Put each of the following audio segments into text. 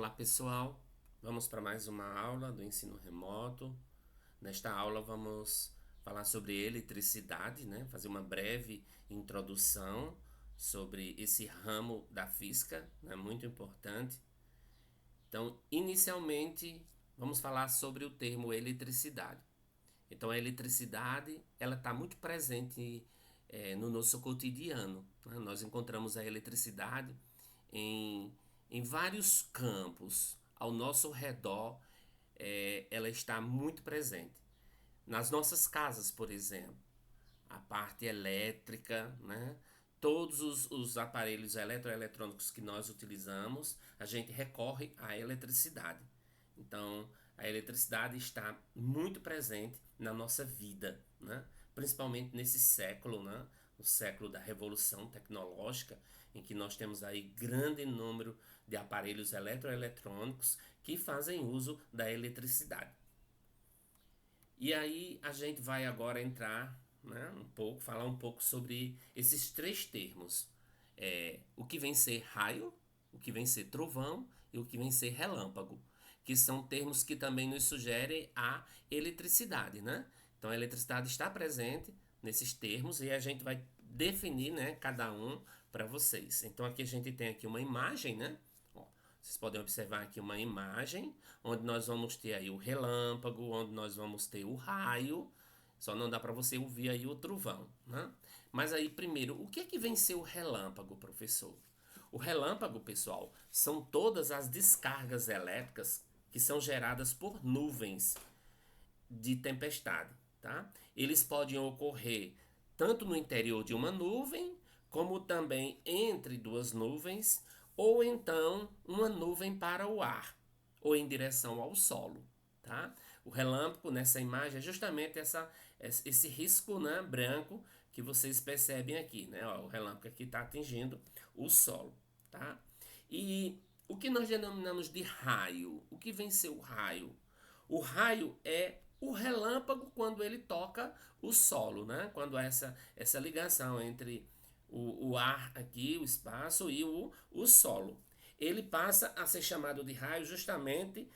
Olá pessoal, vamos para mais uma aula do ensino remoto. Nesta aula vamos falar sobre eletricidade, né? Fazer uma breve introdução sobre esse ramo da física, né? Muito importante. Então, inicialmente, vamos falar sobre o termo eletricidade. Então, a eletricidade ela está muito presente no nosso cotidiano, né? Nós encontramos a eletricidade em, em vários campos ao nosso redor. Ela está muito presente. Nas nossas casas, por exemplo, a parte elétrica, né? Todos os aparelhos eletroeletrônicos que nós utilizamos, a gente recorre à eletricidade. Então, a eletricidade está muito presente na nossa vida, né? Principalmente nesse século, né? O século da revolução tecnológica, em que nós temos aí grande número de aparelhos eletroeletrônicos que fazem uso da eletricidade. E aí a gente vai agora entrar, né, falar um pouco sobre esses três termos. O que vem ser raio, o que vem ser trovão e o que vem ser relâmpago, que são termos que também nos sugerem a eletricidade, né? Então a eletricidade está presente nesses termos e a gente vai definir, né, cada um para vocês. Então aqui a gente tem aqui uma imagem, né? Vocês podem observar aqui uma imagem onde nós vamos ter aí o relâmpago, onde nós vamos ter o raio. Só não dá para você ouvir aí o trovão, né? Mas aí primeiro, o que é que vem ser o relâmpago, professor? O relâmpago, pessoal, são todas as descargas elétricas que são geradas por nuvens de tempestade, tá? Eles podem ocorrer tanto no interior de uma nuvem, como também entre duas nuvens, ou então uma nuvem para o ar, ou em direção ao solo, tá? O relâmpago nessa imagem é justamente esse risco, né, branco que vocês percebem aqui, né? Ó, o relâmpago aqui está atingindo o solo, tá? E o que nós denominamos de raio? O que vem ser o raio? O raio é o relâmpago quando ele toca o solo, né? Quando há essa ligação entre o ar aqui, o espaço e o solo. Ele passa a ser chamado de raio justamente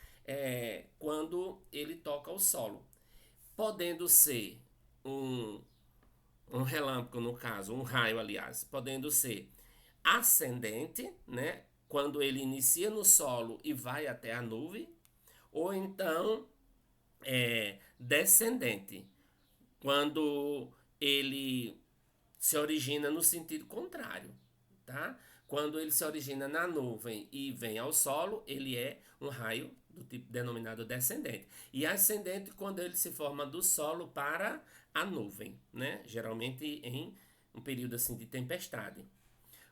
quando ele toca o solo. Podendo ser um, um relâmpago, no caso, um raio, aliás, podendo ser ascendente, né? Quando ele inicia no solo e vai até a nuvem, ou então descendente, quando ele se origina no sentido contrário, tá? Quando ele se origina na nuvem e vem ao solo, ele é um raio do tipo denominado descendente. E ascendente quando ele se forma do solo para a nuvem, né? Geralmente em um período assim de tempestade.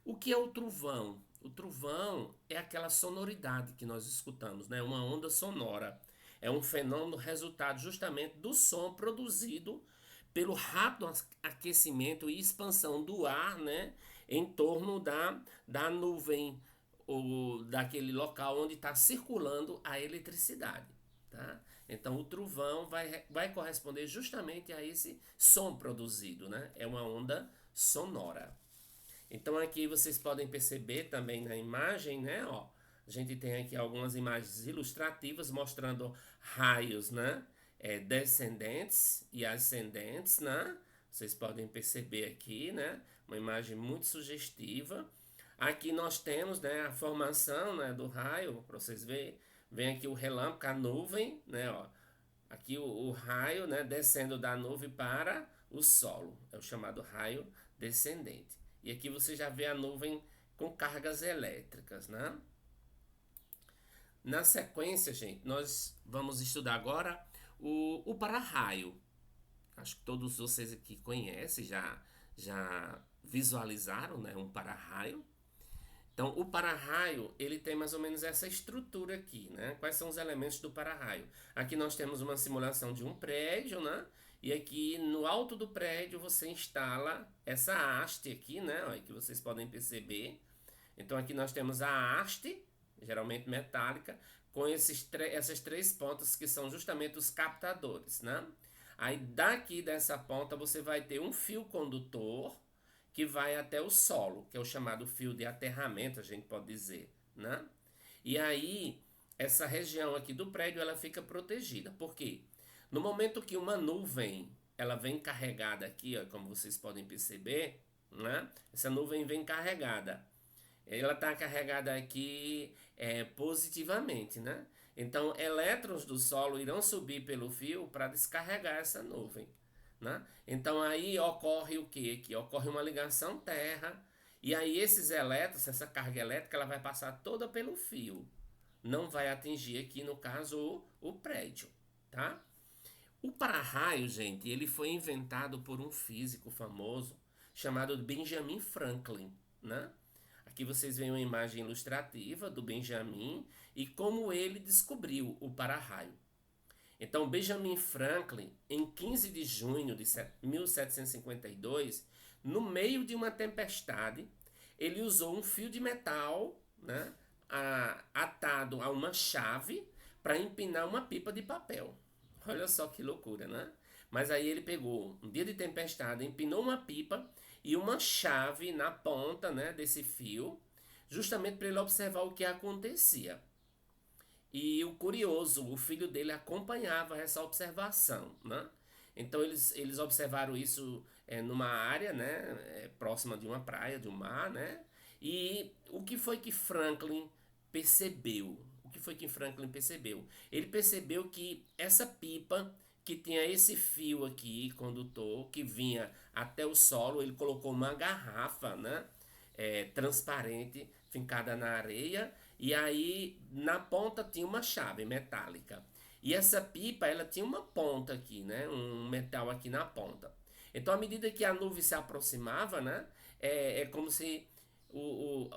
O que é o trovão? O trovão é aquela sonoridade que nós escutamos, né? Uma onda sonora. É um fenômeno resultado justamente do som produzido pelo rápido aquecimento e expansão do ar, né? Em torno da nuvem ou daquele local onde está circulando a eletricidade, tá? Então o trovão vai corresponder justamente a esse som produzido, né? É uma onda sonora. Então aqui vocês podem perceber também na imagem, né? Ó, a gente tem aqui algumas imagens ilustrativas mostrando raios, né? Descendentes e ascendentes, né? Vocês podem perceber aqui, né? Uma imagem muito sugestiva. Aqui nós temos, né, a formação, né, do raio, para vocês verem. Vem aqui o relâmpago, a nuvem, né? Ó, aqui o raio, né, descendo da nuvem para o solo. É o chamado raio descendente. E aqui você já vê a nuvem com cargas elétricas, né? Na sequência, gente, nós vamos estudar agora o para-raio. Acho que todos vocês aqui conhecem, já visualizaram, né, um para-raio. Então, o para-raio, ele tem mais ou menos essa estrutura aqui, né? Quais são os elementos do para-raio? Aqui nós temos uma simulação de um prédio, né? E aqui no alto do prédio você instala essa haste aqui, né? Ó, que vocês podem perceber. Então aqui nós temos a haste, geralmente metálica, com essas três pontas que são justamente os captadores, né? Aí daqui dessa ponta você vai ter um fio condutor que vai até o solo, que é o chamado fio de aterramento, a gente pode dizer, né? E aí, essa região aqui do prédio, ela fica protegida. Por quê? No momento que uma nuvem, ela vem carregada aqui, ó, como vocês podem perceber, né? Essa nuvem vem carregada. Ela está carregada aqui positivamente, né? Então, elétrons do solo irão subir pelo fio para descarregar essa nuvem, né? Então, aí ocorre o quê? Que ocorre uma ligação terra, e aí esses elétrons, essa carga elétrica, ela vai passar toda pelo fio. Não vai atingir aqui, no caso, o prédio, tá? O para-raio, gente, ele foi inventado por um físico famoso chamado Benjamin Franklin, né? Aqui vocês veem uma imagem ilustrativa do Benjamin e como ele descobriu o para-raio. Então, Benjamin Franklin, em 15 de junho de 1752, no meio de uma tempestade, ele usou um fio de metal, né, atado a uma chave para empinar uma pipa de papel. Olha só que loucura, né? Mas aí ele pegou um dia de tempestade, empinou uma pipa e uma chave na ponta, né, desse fio, justamente para ele observar o que acontecia. E o curioso, o filho dele acompanhava essa observação, né? Então eles observaram isso numa área, né, próxima de uma praia, de um mar, né? E o que foi que Franklin percebeu? O que foi que Franklin percebeu? Ele percebeu que essa pipa que tinha esse fio aqui, condutor, que vinha até o solo, ele colocou uma garrafa, né, transparente, fincada na areia, e aí na ponta tinha uma chave metálica. E essa pipa, ela tinha uma ponta aqui, né, um metal aqui na ponta. Então, à medida que a nuvem se aproximava, né, é como se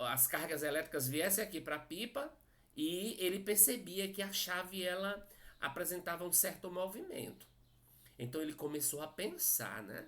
as cargas elétricas viessem aqui para a pipa e ele percebia que a chave ela apresentava um certo movimento. Então ele começou a pensar, né?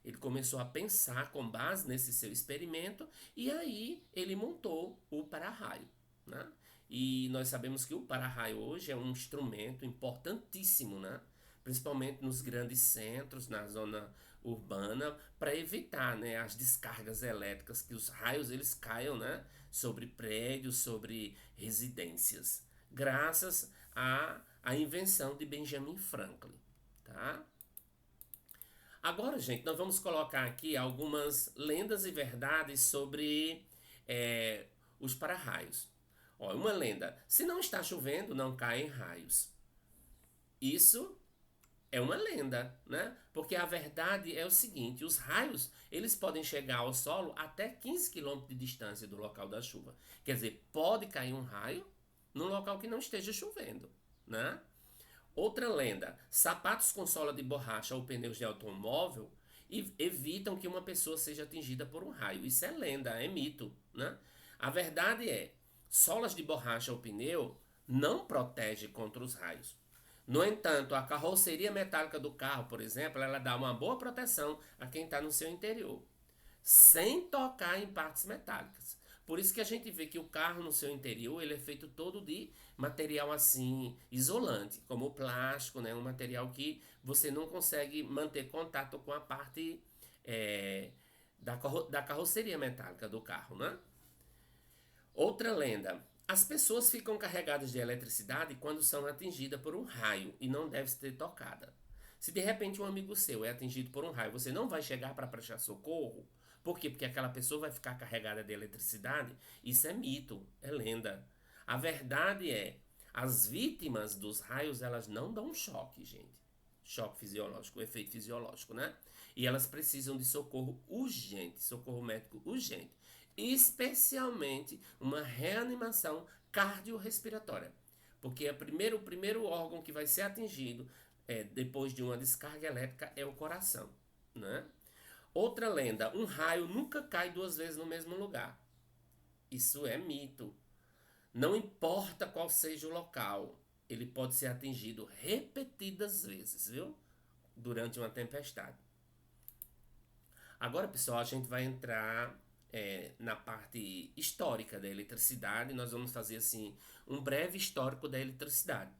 Ele começou a pensar com base nesse seu experimento e aí ele montou o para-raio, né? E nós sabemos que o para-raio hoje é um instrumento importantíssimo, né? Principalmente nos grandes centros, na zona urbana, para evitar, né, as descargas elétricas, que os raios eles caiam, né, sobre prédios, sobre residências, graças à invenção de Benjamin Franklin, tá? Agora, gente, nós vamos colocar aqui algumas lendas e verdades sobre é, os para-raios. Ó, uma lenda: se não está chovendo, não caem raios. Isso é uma lenda, né? Porque a verdade é o seguinte: os raios eles podem chegar ao solo até 15 quilômetros de distância do local da chuva. Quer dizer, pode cair um raio num local que não esteja chovendo, né? Outra lenda: sapatos com sola de borracha ou pneus de automóvel evitam que uma pessoa seja atingida por um raio. Isso é lenda, é mito, né? A verdade é, solas de borracha ou pneu não protegem contra os raios. No entanto, a carroceria metálica do carro, por exemplo, ela dá uma boa proteção a quem está no seu interior, sem tocar em partes metálicas. Por isso que a gente vê que o carro no seu interior ele é feito todo de material assim isolante, como o plástico, né? Um material que você não consegue manter contato com a parte da carroceria metálica do carro, né? Outra lenda: as pessoas ficam carregadas de eletricidade quando são atingidas por um raio e não deve ser tocada. Se de repente um amigo seu é atingido por um raio, você não vai chegar para prestar socorro? Por quê? Porque aquela pessoa vai ficar carregada de eletricidade? Isso é mito, é lenda. A verdade é, as vítimas dos raios, elas não dão choque, gente. Choque fisiológico, efeito fisiológico, né? E elas precisam de socorro urgente, socorro médico urgente. Especialmente uma reanimação cardiorrespiratória. Porque o primeiro órgão que vai ser atingido depois de uma descarga elétrica é o coração, né? Outra lenda: um raio nunca cai duas vezes no mesmo lugar. Isso é mito. Não importa qual seja o local, ele pode ser atingido repetidas vezes, viu? Durante uma tempestade. Agora, pessoal, a gente vai entrar na parte histórica da eletricidade. Nós vamos fazer assim um breve histórico da eletricidade.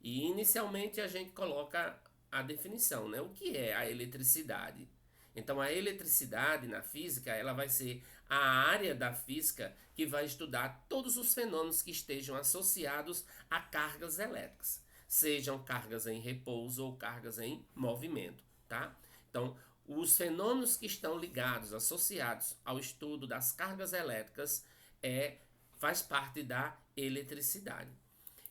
E inicialmente a gente coloca a definição, né? O que é a eletricidade? Então, a eletricidade na física ela vai ser a área da física que vai estudar todos os fenômenos que estejam associados a cargas elétricas, sejam cargas em repouso ou cargas em movimento, tá? Então, os fenômenos que estão ligados, associados ao estudo das cargas elétricas, faz parte da eletricidade.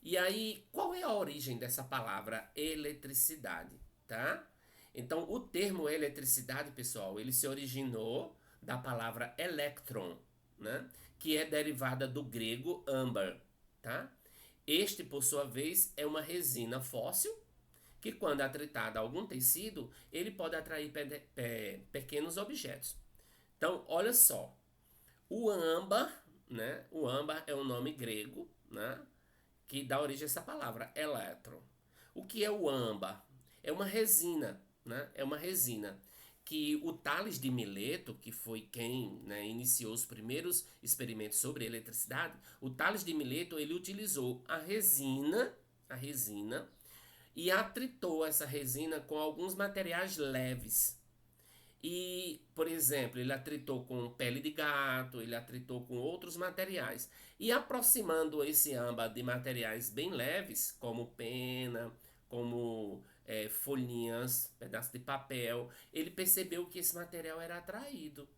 E aí, qual é a origem dessa palavra eletricidade, tá? Então, o termo eletricidade, pessoal, ele se originou da palavra electron, né? Que é derivada do grego âmbar, tá? Este, por sua vez, é uma resina fóssil que, quando atritada a algum tecido, ele pode atrair pequenos objetos. Então, olha só, o âmbar, né? O âmbar é um nome grego, né? Que dá origem a essa palavra, elétron. O que é o âmbar? É uma resina, né? É uma resina que o Tales de Mileto, que foi quem, né, iniciou os primeiros experimentos sobre eletricidade, o Tales de Mileto ele utilizou a resina e atritou essa resina com alguns materiais leves. E, por exemplo, ele atritou com pele de gato, ele atritou com outros materiais. E aproximando esse âmbar de materiais bem leves, como pena, como folhinhas, pedaços de papel, ele percebeu que esse material era atraído,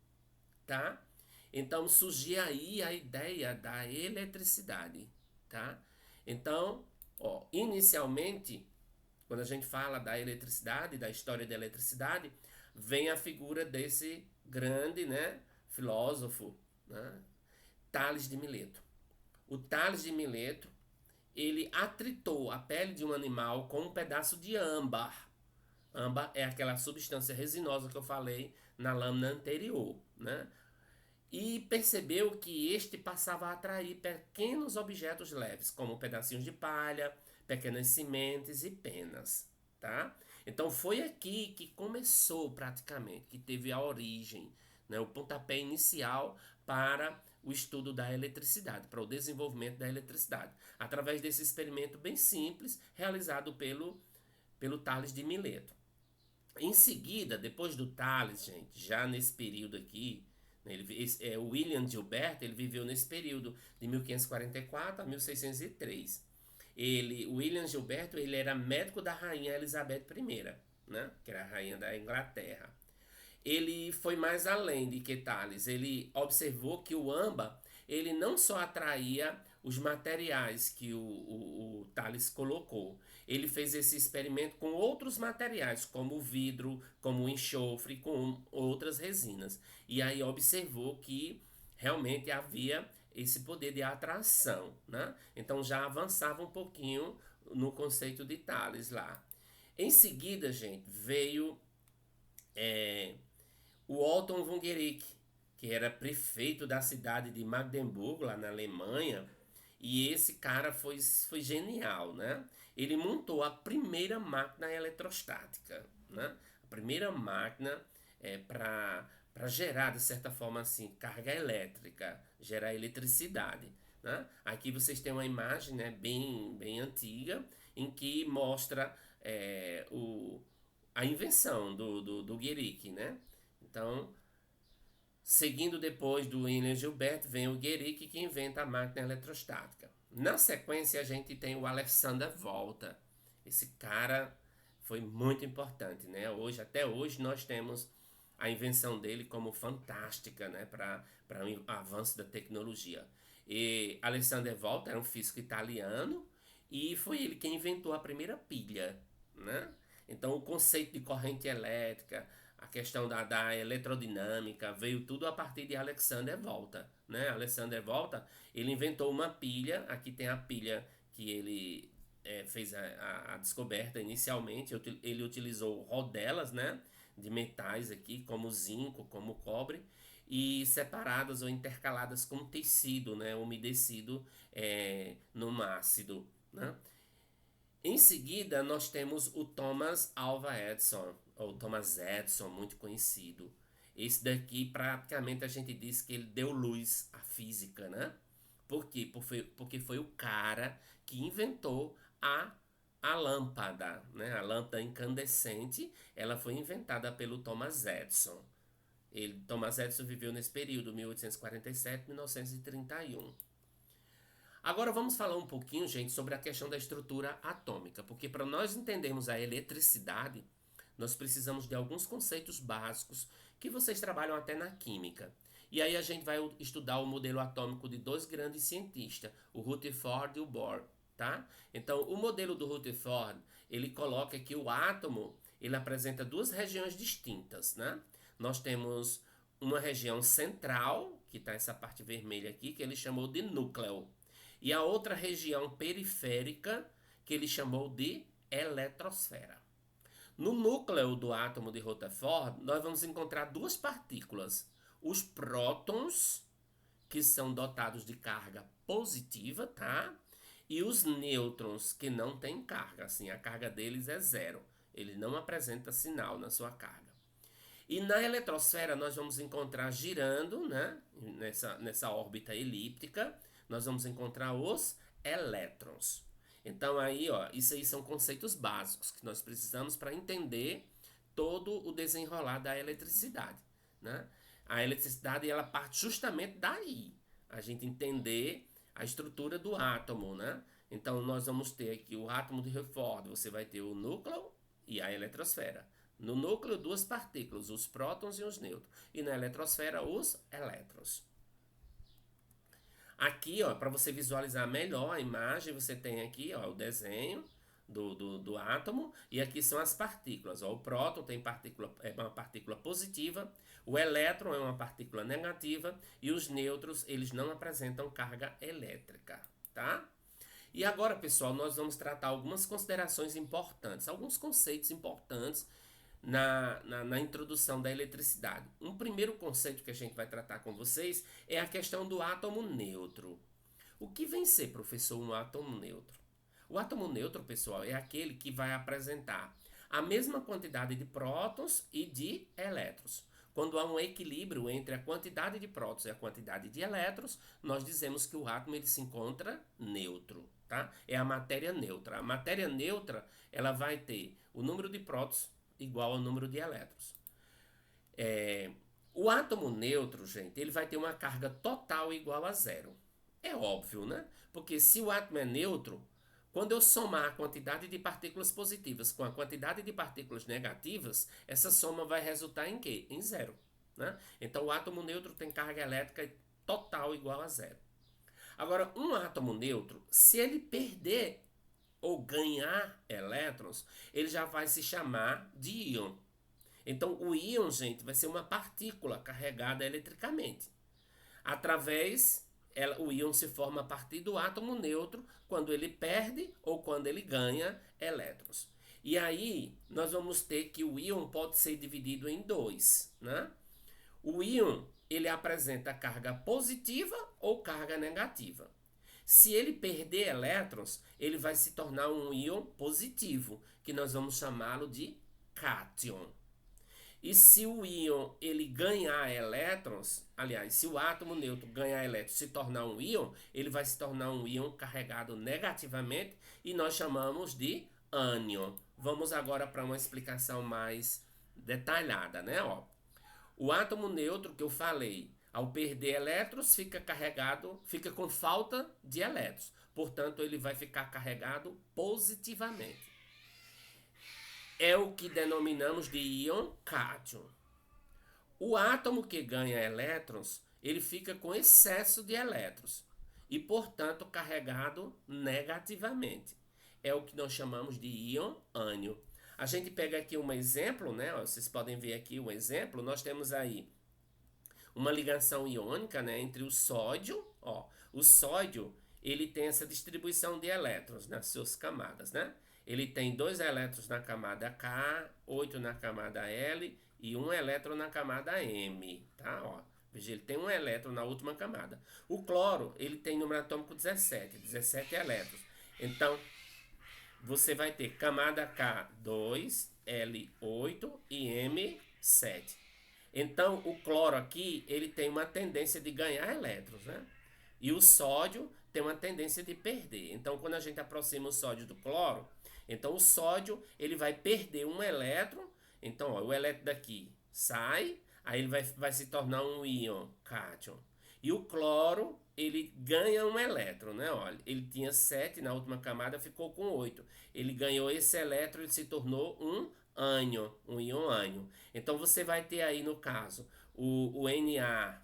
tá? Então surgia aí a ideia da eletricidade, tá? Então, ó, inicialmente, quando a gente fala da eletricidade, da história da eletricidade, vem a figura desse grande, né, filósofo, né, Tales de Mileto. O Tales de Mileto, ele atritou a pele de um animal com um pedaço de âmbar. Âmbar é aquela substância resinosa que eu falei na lâmina anterior, né? E percebeu que este passava a atrair pequenos objetos leves, como pedacinhos de palha, pequenas sementes e penas, tá? Então foi aqui que começou praticamente, que teve a origem, né, o pontapé inicial para o estudo da eletricidade, para o desenvolvimento da eletricidade, através desse experimento bem simples realizado pelo Tales de Mileto. Em seguida, depois do Tales, gente, já nesse período aqui, né, o William Gilbert, ele viveu nesse período de 1544 a 1603. O William Gilberto, ele era médico da rainha Elizabeth I, né, que era a rainha da Inglaterra. Ele foi mais além de que Tales. Ele observou que o âmbar, ele não só atraía os materiais que o Tales colocou. Ele fez esse experimento com outros materiais, como o vidro, como o enxofre, com outras resinas. E aí observou que realmente havia esse poder de atração, né? Então já avançava um pouquinho no conceito de Tales lá. Em seguida, gente, veio o Otto von Guericke, que era prefeito da cidade de Magdeburgo, lá na Alemanha, e esse cara foi genial, né? Ele montou a primeira máquina eletrostática, né? A primeira máquina para gerar, de certa forma, assim, carga elétrica, gerar eletricidade, né? Aqui vocês têm uma imagem, né, bem antiga, em que mostra a invenção do Guericke, né? Então, seguindo depois do William Gilbert, vem o Guericke que inventa a máquina eletrostática. Na sequência, a gente tem o Alexander Volta. Esse cara foi muito importante, né? Até hoje, nós temos a invenção dele como fantástica, né? Para o avanço da tecnologia. E Alexander Volta era um físico italiano e foi ele quem inventou a primeira pilha, né? Então, o conceito de corrente elétrica, a questão da eletrodinâmica, veio tudo a partir de Alexander Volta, né? Alexander Volta, ele inventou uma pilha, aqui tem a pilha que ele fez a descoberta inicialmente, ele utilizou rodelas, né, de metais aqui, como zinco, como cobre, e separadas ou intercaladas com tecido, né, umedecido num ácido, né? Em seguida, nós temos o Thomas Alva Edison, ou Thomas Edison, muito conhecido. Esse daqui, praticamente, a gente diz que ele deu luz à física, né? Por quê? Porque foi o cara que inventou a lâmpada, né? A lâmpada incandescente, ela foi inventada pelo Thomas Edison. Thomas Edison viveu nesse período, 1847-1931. Agora vamos falar um pouquinho, gente, sobre a questão da estrutura atômica, porque para nós entendermos a eletricidade, nós precisamos de alguns conceitos básicos que vocês trabalham até na química. E aí a gente vai estudar o modelo atômico de dois grandes cientistas, o Rutherford e o Bohr, tá? Então, o modelo do Rutherford, ele coloca que o átomo, ele apresenta duas regiões distintas, né? Nós temos uma região central, que está essa parte vermelha aqui, que ele chamou de núcleo. E a outra região periférica, que ele chamou de eletrosfera. No núcleo do átomo de Rutherford, nós vamos encontrar duas partículas. Os prótons, que são dotados de carga positiva, tá? E os nêutrons, que não têm carga, assim, a carga deles é zero. Ele não apresenta sinal na sua carga. E na eletrosfera nós vamos encontrar girando, né, nessa órbita elíptica, nós vamos encontrar os elétrons. Então aí, ó, isso aí são conceitos básicos que nós precisamos para entender todo o desenrolar da eletricidade, né? A eletricidade, ela parte justamente daí, a gente entender a estrutura do átomo, né? Então nós vamos ter aqui o átomo de Rutherford, você vai ter o núcleo e a eletrosfera. No núcleo, duas partículas, os prótons e os nêutrons. E na eletrosfera, os elétrons. Aqui, ó, para você visualizar melhor a imagem, você tem aqui, ó, o desenho do átomo, e aqui são as partículas. Ó, o próton tem é uma partícula positiva, o elétron é uma partícula negativa, e os nêutrons, eles não apresentam carga elétrica, tá? E agora, pessoal, nós vamos tratar algumas considerações importantes, alguns conceitos importantes na introdução da eletricidade. Um primeiro conceito que a gente vai tratar com vocês é a questão do átomo neutro. O que vem ser, professor, um átomo neutro? O átomo neutro, pessoal, é aquele que vai apresentar a mesma quantidade de prótons e de elétrons. Quando há um equilíbrio entre a quantidade de prótons e a quantidade de elétrons, nós dizemos que o átomo ele se encontra neutro, tá? É a matéria neutra. A matéria neutra, ela vai ter o número de prótons igual ao número de elétrons. O átomo neutro, gente, ele vai ter uma carga total igual a zero. É óbvio, né? Porque se o átomo é neutro, quando eu somar a quantidade de partículas positivas com a quantidade de partículas negativas, essa soma vai resultar em quê? Em zero, né? Então o átomo neutro tem carga elétrica total igual a zero. Agora, um átomo neutro, se ele perder ou ganhar elétrons, ele já vai se chamar de íon. Então, o íon, gente, vai ser uma partícula carregada eletricamente. O íon se forma a partir do átomo neutro quando ele perde ou quando ele ganha elétrons. E aí, nós vamos ter que o íon pode ser dividido em dois, né? O íon, ele apresenta carga positiva ou carga negativa. Se ele perder elétrons, ele vai se tornar um íon positivo, que nós vamos chamá-lo de cátion. E se o íon ele ganhar elétrons, aliás, se o átomo neutro ganhar elétrons e se tornar um íon, ele vai se tornar um íon carregado negativamente e nós chamamos de ânion. Vamos agora para uma explicação mais detalhada, né? Ó, o átomo neutro que eu falei, ao perder elétrons, fica com falta de elétrons. Portanto, ele vai ficar carregado positivamente. É o que denominamos de íon cátion. O átomo que ganha elétrons, ele fica com excesso de elétrons e, portanto, carregado negativamente. É o que nós chamamos de íon ânion. A gente pega aqui um exemplo, né? Ó, vocês podem ver aqui um exemplo. Nós temos aí uma ligação iônica, né, entre o sódio, ó. O sódio, ele tem essa distribuição de elétrons nas suas camadas, né? Ele tem 2 elétrons na camada K, 8 na camada L e 1 elétron na camada M, tá? Ó, veja, ele tem 1 elétron na última camada. O cloro, ele tem número atômico 17 elétrons. Então, você vai ter camada K 2, L 8 e M 7. Então, o cloro aqui, ele tem uma tendência de ganhar elétrons, né? E o sódio tem uma tendência de perder. Então, quando a gente aproxima o sódio do cloro, então o sódio, ele vai perder um elétron. Então, ó, o elétron daqui sai, Aí ele vai se tornar um íon cátion. E o cloro, ele ganha um elétron, né? Olha, ele tinha 7 na última camada, ficou com 8. Ele ganhou esse elétron e se tornou um ânion, um íon ânion. Então você vai ter aí no caso o Na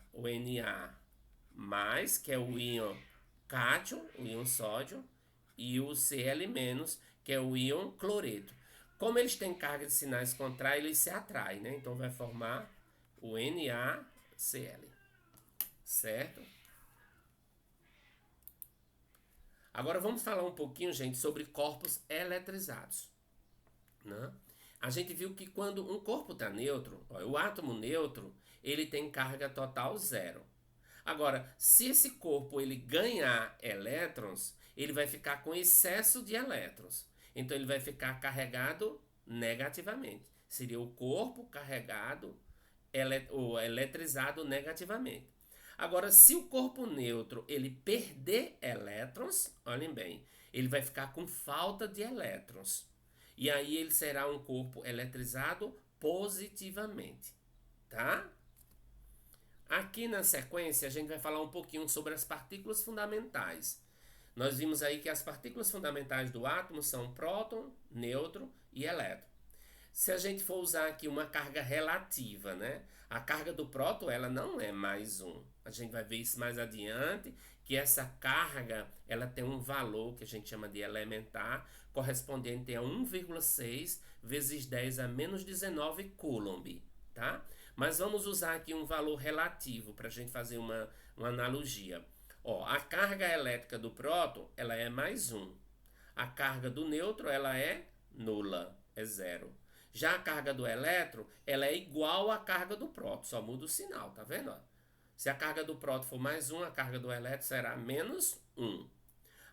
mais, que é o íon cátion, o íon sódio, e o Cl menos, que é o íon cloreto. Como eles têm carga de sinais contrários, eles se atraem, né? Então vai formar o NaCl, certo? Agora vamos falar um pouquinho, gente, sobre corpos eletrizados, né? A gente viu que quando um corpo está neutro, ó, o átomo neutro, ele tem carga total zero. Agora, se esse corpo ele ganhar elétrons, ele vai ficar com excesso de elétrons. Então ele vai ficar carregado negativamente. Seria o corpo carregado ou eletrizado negativamente. Agora, se o corpo neutro ele perder elétrons, olhem bem, ele vai ficar com falta de elétrons. E aí ele será um corpo eletrizado positivamente, tá? Aqui na sequência a gente vai falar um pouquinho sobre as partículas fundamentais. Nós vimos aí que as partículas fundamentais do átomo são próton, nêutron e elétron. Se a gente for usar aqui uma carga relativa, né? A carga do próton, ela não é mais um. A gente vai ver isso mais adiante, que essa carga, ela tem um valor que a gente chama de elementar, correspondente a 1,6 vezes 10 a menos 19 coulomb, tá? Mas vamos usar aqui um valor relativo para a gente fazer uma analogia. Ó, a carga elétrica do próton, ela é mais 1. A carga do nêutron, ela é nula, é zero. Já a carga do elétron, ela é igual à carga do próton, só muda o sinal, tá vendo? Ó? Se a carga do próton for mais 1, a carga do elétron será menos 1.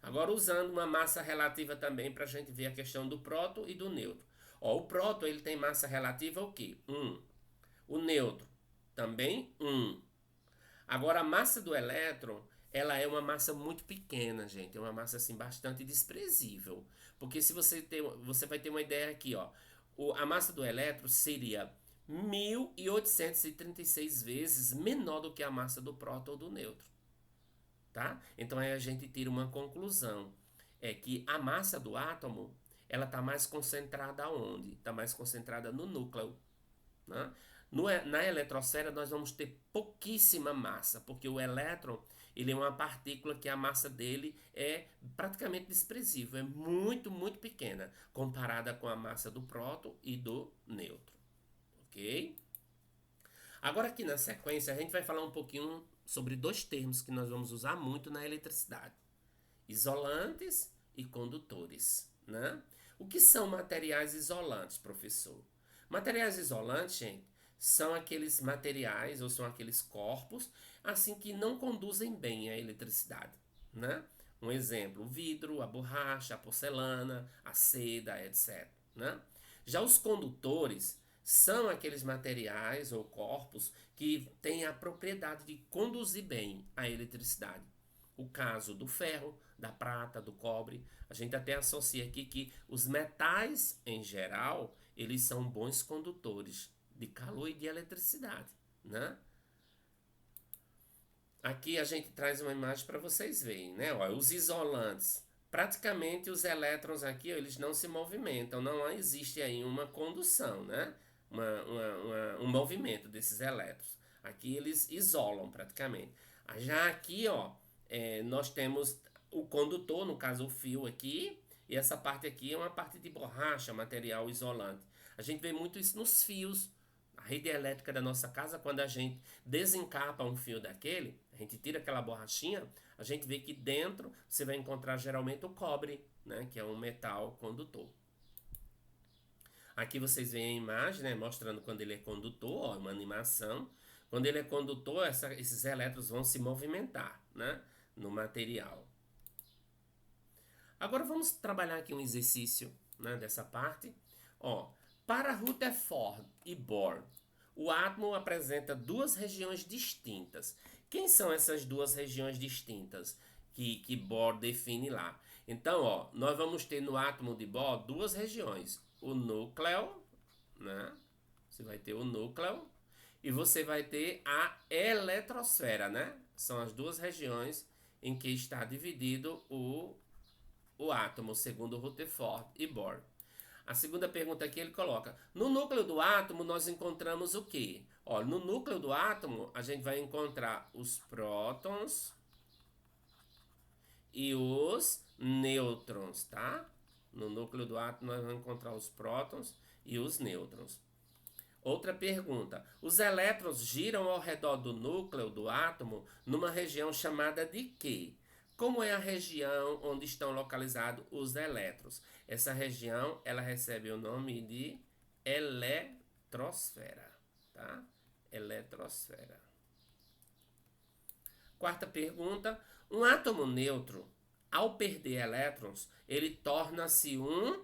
Agora, usando uma massa relativa também para a gente ver a questão do próton e do nêutron. Ó, o próton ele tem massa relativa o quê? 1. O nêutron também 1. Agora, a massa do elétron, ela é uma massa muito pequena, gente. É uma massa assim bastante desprezível. Porque se você vai ter uma ideia aqui, ó. A massa do elétron seria 1836 vezes menor do que a massa do próton ou do nêutron, tá? Então aí a gente tira uma conclusão, é que a massa do átomo, ela está mais concentrada onde? Está mais concentrada no núcleo, né? Na eletrosfera nós vamos ter pouquíssima massa, porque o elétron ele é uma partícula que a massa dele é praticamente desprezível, é muito, muito pequena, comparada com a massa do próton e do nêutron, ok? Agora aqui na sequência a gente vai falar um pouquinho sobre dois termos que nós vamos usar muito na eletricidade: isolantes e condutores, né? O que são materiais isolantes, professor? Materiais isolantes, gente, são aqueles materiais ou são aqueles corpos assim que não conduzem bem a eletricidade, né? Um exemplo: o vidro, a borracha, a porcelana, a seda, etc, né? Já os condutores são aqueles materiais ou corpos que têm a propriedade de conduzir bem a eletricidade. O caso do ferro, da prata, do cobre, a gente até associa aqui que os metais em geral, eles são bons condutores de calor e de eletricidade, né? Aqui a gente traz uma imagem para vocês verem, né? Olha, os isolantes, praticamente os elétrons aqui, eles não se movimentam, não existe aí uma condução, né? Um movimento desses elétrons. Aqui eles isolam praticamente. Já aqui, ó, nós temos o condutor, no caso o fio aqui, e essa parte aqui é uma parte de borracha, material isolante. A gente vê muito isso nos fios. A rede elétrica da nossa casa, quando a gente desencapa um fio daquele, a gente tira aquela borrachinha, a gente vê que dentro você vai encontrar geralmente o cobre, né, que é um metal condutor. Aqui vocês veem a imagem, né, mostrando quando ele é condutor, ó, uma animação. Quando ele é condutor, esses elétrons vão se movimentar, né, no material. Agora vamos trabalhar aqui um exercício, né, dessa parte. Ó, para Rutherford e Bohr, o átomo apresenta duas regiões distintas. Quem são essas duas regiões distintas que Bohr define lá? Então, ó, nós vamos ter no átomo de Bohr duas regiões: o núcleo, né? Você vai ter o núcleo E você vai ter a eletrosfera, né? São as duas regiões em que está dividido o átomo, segundo Rutherford e Bohr. A segunda pergunta aqui ele coloca: no núcleo do átomo nós encontramos o quê? Ó, no núcleo do átomo a gente vai encontrar os prótons e os nêutrons, tá? No núcleo do átomo nós vamos encontrar os prótons e os nêutrons. Outra pergunta: os elétrons giram ao redor do núcleo do átomo numa região chamada de quê? Como é a região onde estão localizados os elétrons? Essa região, ela recebe o nome de eletrosfera, tá? Eletrosfera. Quarta pergunta: um átomo neutro, ao perder elétrons, ele torna-se um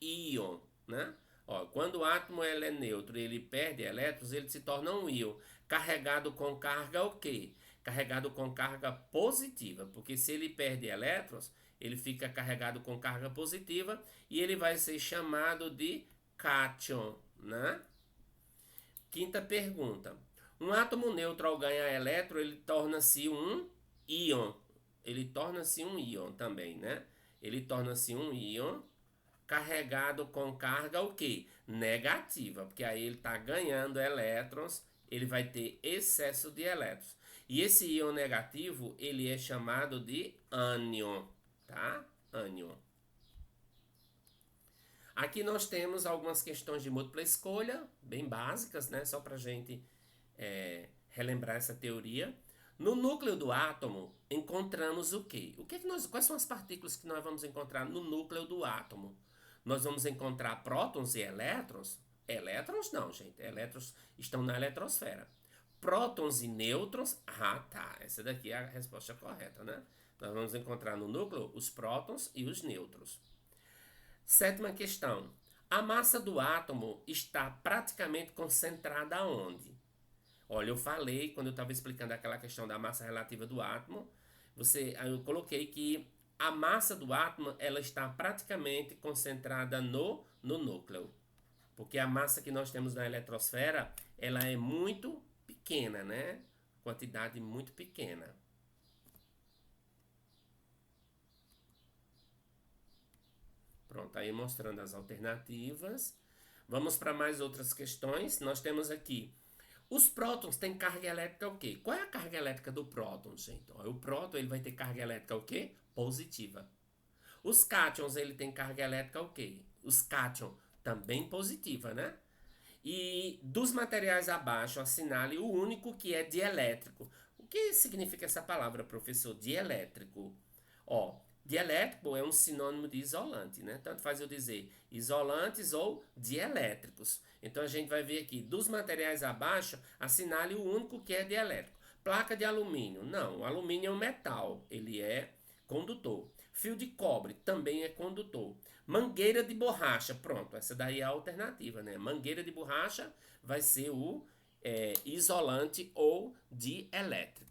íon, né? Ó, quando o átomo ele é neutro e ele perde elétrons, ele se torna um íon, carregado com carga o quê? Carregado com carga positiva, porque se ele perde elétrons, ele fica carregado com carga positiva e ele vai ser chamado de cátion, né? Quinta pergunta: um átomo neutro ao ganhar elétron, ele torna-se um íon. Ele torna-se um íon também, né? Ele torna-se um íon carregado com carga o quê? Negativa, porque aí ele está ganhando elétrons, ele vai ter excesso de elétrons. E esse íon negativo, ele é chamado de ânion, tá? Ânion. Aqui nós temos algumas questões de múltipla escolha, bem básicas, né? Só para a gente relembrar essa teoria. No núcleo do átomo, encontramos o quê? Quais são as partículas que nós vamos encontrar no núcleo do átomo? Nós vamos encontrar prótons e elétrons? Elétrons não, gente. Elétrons estão na eletrosfera. Prótons e nêutrons? Ah, tá. Essa daqui é a resposta correta, né? Nós vamos encontrar no núcleo os prótons e os nêutrons. Sétima questão: a massa do átomo está praticamente concentrada onde? Olha, eu falei, quando eu estava explicando aquela questão da massa relativa do átomo, eu coloquei que a massa do átomo ela está praticamente concentrada no núcleo. Porque a massa que nós temos na eletrosfera, ela é muito pequena, né? Quantidade muito pequena. Pronto, aí mostrando as alternativas. Vamos para mais outras questões. Nós temos aqui: os prótons têm carga elétrica o quê? Qual é a carga elétrica do próton, gente? O próton ele vai ter carga elétrica o quê? Positiva. Os cátions ele tem carga elétrica o quê? Os cátions também positiva, né? E dos materiais abaixo, assinale o único que é dielétrico. O que significa essa palavra, professor? Dielétrico. Ó, dielétrico é um sinônimo de isolante, né? Tanto faz eu dizer isolantes ou dielétricos. Então a gente vai ver aqui, dos materiais abaixo, assinale o único que é dielétrico. Placa de alumínio. Não, o alumínio é um metal, ele é condutor. Fio de cobre também é condutor. Mangueira de borracha, pronto, essa daí é a alternativa, né? Mangueira de borracha vai ser o isolante ou dielétrico.